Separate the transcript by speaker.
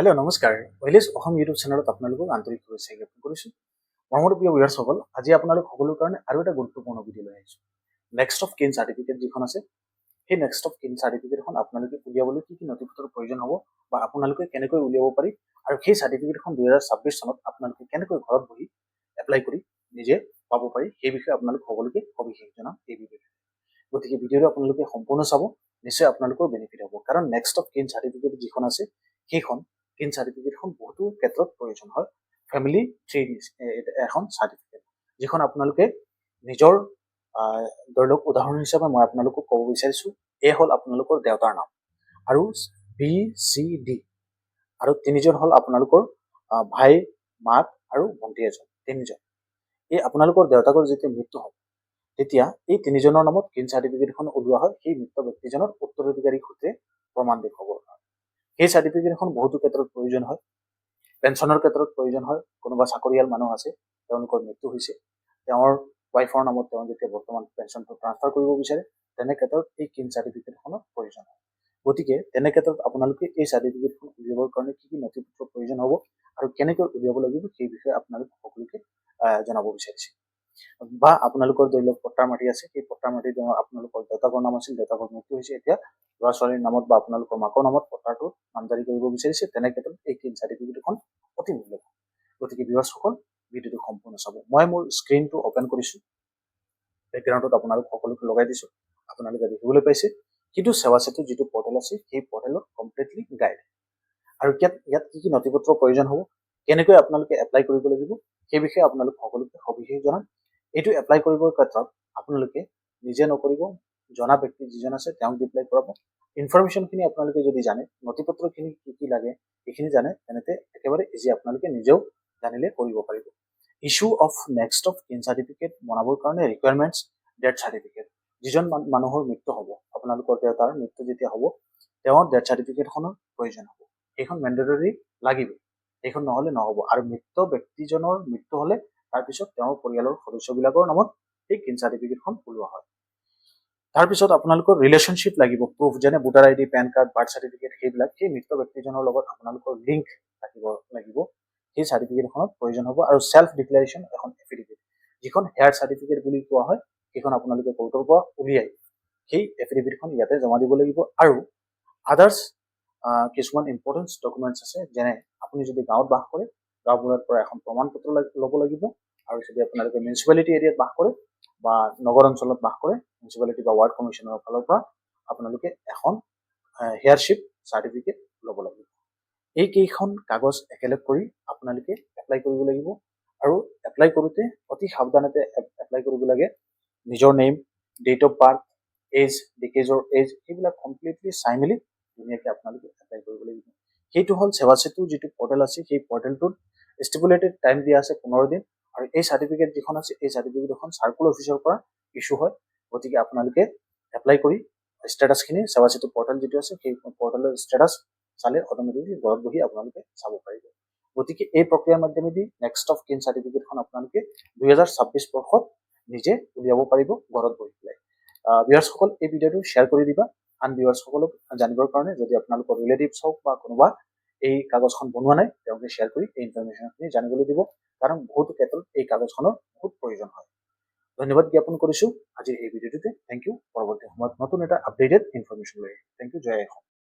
Speaker 1: Hello' নমস্কাৰ ৱেলিছ Assam YouTube চেনেলত আপোনালোকক আন্তৰিক শুভেচ্ছা জ্ঞাপন কৰিছোঁ। মৰমৰ প্ৰিয় ভিউৱাৰ্ছসকল, আজি আপোনালোক সকলোৰ কাৰণে আৰু এটা গুৰুত্বপূৰ্ণ ভিডিঅ' লৈ আহিছোঁ। নেক্সট অফ কিন চাৰ্টিফিকেট যিখন আছে, সেই নেক্সট অফ কিন চাৰ্টিফিকেটখন আপোনালোকে উলিয়াবলৈ কি কি নথিপত্ৰৰ প্ৰয়োজন হ'ব বা আপোনালোকে কেনেকৈ উলিয়াব পাৰি আৰু সেই চাৰ্টিফিকেটখন 2026 চনত আপোনালোকে কেনেকৈ ঘৰত বহি এপ্লাই কৰি নিজে পাব পাৰি, সেই বিষয়ে আপোনালোক সকলোকে সবিশেষ জনাম এই ভিডিঅ'ত। গতিকে ভিডিঅ'টো আপোনালোকে সম্পূৰ্ণ চাব, নিশ্চয় আপোনালোকৰ বেনিফিট হ'ব। কাৰণ নেক্সট অফ কিন চাৰ্টিফিকেট যিখন আছে, সেইখন কিন চাৰ্টিফিকেটখন বহুতো ক্ষেত্ৰত প্ৰয়োজন হয়। ফেমিলি ট্ৰী এখন চাৰ্টিফিকেট, যিখন আপোনালোকে নিজৰ ধৰি লওক উদাহৰণ হিচাপে মই আপোনালোকক ক'ব বিচাৰিছোঁ, এ হ'ল আপোনালোকৰ দেউতাৰ নাম, আৰু বি চি ডি, আৰু তিনিজন হ'ল আপোনালোকৰ ভাই, মাক আৰু ভণ্টি এজন, তিনিজন। এই আপোনালোকৰ দেউতাকৰ যেতিয়া মৃত্যু হয়, তেতিয়া এই তিনিজনৰ নামত কিন চাৰ্টিফিকেটখন ওলোৱা হয়, সেই মৃত ব্যক্তিজনৰ উত্তৰাধিকাৰী সূত্ৰে প্ৰমাণ দেখুৱাবৰ কাৰণে। সেই চাৰ্টিফিকেটখন বহুতো ক্ষেত্ৰত প্ৰয়োজন হয়। পেঞ্চনৰ ক্ষেত্ৰত প্ৰয়োজন হয়। কোনোবা চাকৰিয়াল মানুহ আছে, তেওঁলোকৰ মৃত্যু হৈছে, তেওঁৰ ৱাইফৰ নামত তেওঁ যেতিয়া বৰ্তমান পেঞ্চনটো ট্ৰান্সফাৰ কৰিব বিচাৰে, তেনে ক্ষেত্ৰত এই কিন চাৰ্টিফিকেটখনৰ প্ৰয়োজন হয়। গতিকে তেনে ক্ষেত্ৰত আপোনালোকে এই চাৰ্টিফিকেটখন উলিয়াবৰ কাৰণে কি কি নথিপত্ৰৰ প্ৰয়োজন হ'ব আৰু কেনেকৈ উলিয়াব লাগিব, সেই বিষয়ে আপোনালোক সকলোকে জনাব বিচাৰিছে। বা আপোনালোকৰ ধৰি লওক পট্টাৰ মাটি আছে, সেই পট্টাৰ মাটিত আপোনালোকৰ দেউতাকৰ নাম আছিল, দেউতাকৰ মৃত্যু হৈছে, এতিয়া ল'ৰা ছোৱালীৰ নামত বা আপোনালোকৰ মাকৰ নামত পট্টাৰটো নামজাৰি কৰিব বিচাৰিছে, তেনে ক্ষেত্ৰত এই কিন চাৰ্টিফিকেটখন অতি মূল্যৱান। গতিকে ভিউৱাৰ্ছসকল, ভিডিঅ'টো সম্পূৰ্ণ চাব। মই মোৰ স্ক্ৰীনটো অপেন কৰিছোঁ, বেকগ্ৰাউণ্ডত আপোনালোক সকলোকে লগাই দিছোঁ, আপোনালোকে দেখিবলৈ পাইছে। কিন্তু সেৱা সেতু যিটো পৰ্টেল আছে, সেই পৰ্টেলত কমপ্লিটলি গাইড, আৰু ইয়াত কি কি নথিপত্ৰৰ প্ৰয়োজন হ'ব, কেনেকৈ আপোনালোকে এপ্লাই কৰিব লাগিব, সেই বিষয়ে আপোনালোক সকলোকে সবিশেষ জনাম। এইটো এপ্লাই কৰিবৰ ক্ষেত্ৰত আপোনালোকে নিজে নকৰিব, জনা ব্যক্তি যিজন আছে তেওঁক এপ্লাই কৰাব। ইনফৰমেশ্যনখিনি আপোনালোকে যদি জানে, নথিপত্ৰখিনি কি কি লাগে এইখিনি জানে, তেনেতে একেবাৰে ইজি আপোনালোকে নিজেও জানিলে কৰিব পাৰিব। ইছ্যু অফ নেক্সট অফ কিন চাৰ্টিফিকেট বনাবৰ কাৰণে ৰিকুৱাৰমেণ্টছ ডেথ চাৰ্টিফিকেট। যিজন মানুহৰ মৃত্যু হ'ব, আপোনালোকৰ দেউতাৰ মৃত্যু যেতিয়া হ'ব, তেওঁৰ ডেথ চাৰ্টিফিকেটখনৰ প্ৰয়োজন হ'ব। সেইখন মেণ্ডেটৰী লাগিব, সেইখন নহ'লে নহ'ব। আৰু মৃত ব্যক্তিজনৰ মৃত্যু হ'লে তাৰপিছত তেওঁৰ পৰিয়ালৰ সদস্যবিলাকৰ নামত সেই কিন চাৰ্টিফিকেটখন ওলোৱা হয়। তাৰপিছত আপোনালোকৰ ৰিলেশ্যনশ্বিপ লাগিব, প্ৰুফ, যেনে voter ID, PAN card, birth certificate, সেইবিলাক সেই মৃত ব্যক্তিজনৰ লগত আপোনালোকৰ লিংক লাগিব, সেই চাৰ্টিফিকেটখনত প্ৰয়োজন হ'ব। আৰু চেল্ফ ডিক্লেৰেশ্যন এখন এফিডেভিট, যিখন হেয়াৰ চাৰ্টিফিকেট বুলি কোৱা হয়, সেইখন আপোনালোকে কোৰ্টৰ পৰা উলিয়াই সেই এফিডেভিটখন ইয়াতে জমা দিব লাগিব। আৰু আদাৰ্ছ কিছুমান ইম্পৰ্টেণ্ট ডকুমেণ্টছ আছে, যেনে আপুনি যদি গাঁৱত বাস কৰে, গাঁওবোৰৰ পৰা এখন প্ৰমাণ পত্ৰ ল'ব লাগিব। আৰু যদি আপোনালোকে মিউনিচিপালিটি এৰিয়াত বাস কৰে বা নগৰ অঞ্চলত বাস কৰে, মিউনিচিপালিটি বা ৱাৰ্ড কমিশ্যনৰ ফালৰ পৰা আপোনালোকে এখন হেয়াৰশ্বিপ চাৰ্টিফিকেট ল'ব লাগিব। এই কেইখন কাগজ একেলগ কৰি আপোনালোকে এপ্লাই কৰিব লাগিব। আৰু এপ্লাই কৰোঁতে অতি সাৱধানতে এপ্লাই কৰিব লাগে। নিজৰ name, date of birth, age, ডিকেজৰ এজ, সেইবিলাক কমপ্লিটলি চাই মেলি ধুনীয়াকৈ আপোনালোকে এপ্লাই কৰিব লাগিব। সেইটো হ'ল সেৱা সেতু যিটো পৰ্টেল আছে, সেই পৰ্টেলটোত ষ্টিপুলেটেড টাইম দিয়া আছে 15 দিন। আৰু এই চাৰ্টিফিকেট যিখন আছে, এই চাৰ্টিফিকেটখন চাৰ্কুল অফিচৰ পৰা ইছ্যু হয়। গতিকে আপোনালোকে এপ্লাই কৰি ষ্টেটাছখিনি, সেৱা সেতু পৰ্টেল যিটো আছে, সেই পৰ্টেলৰ ষ্টেটাছ চালে অট'মেটিকলি ঘৰত বহি আপোনালোকে চাব পাৰিব। গতিকে এই প্ৰক্ৰিয়াৰ মাধ্যমেদি নেক্সট অফ কিন চাৰ্টিফিকেটখন আপোনালোকে 2026 বৰ্ষত নিজে উলিয়াব পাৰিব ঘৰত বহি পেলাই। ভিউৱাৰ্ছসকল, এই ভিডিঅ'টো শ্বেয়াৰ কৰি দিবা আন ভিউৱাৰ্ছসকলক জানিবৰ কাৰণে। যদি আপোনালোকৰ ৰিলেটিভছ হওক বা কোনোবা এই কাগজখন বনোৱা নাই, তেওঁলোকে শ্বেয়াৰ কৰি এই ইনফৰমেশ্যনখিনি জানিবলৈ দিব, কাৰণ বহুতো ক্ষেত্ৰত এই কাগজখনৰ বহুত প্ৰয়োজন হয়। ধন্যবাদ জ্ঞাপন কৰিছোঁ আজিৰ এই ভিডিঅ'টোতে। Thank U. পৰৱৰ্তী সময়ত নতুন এটা আপডেটেড ইনফৰমেশ্যন লৈ আহিম। Thank you. জয় অসম।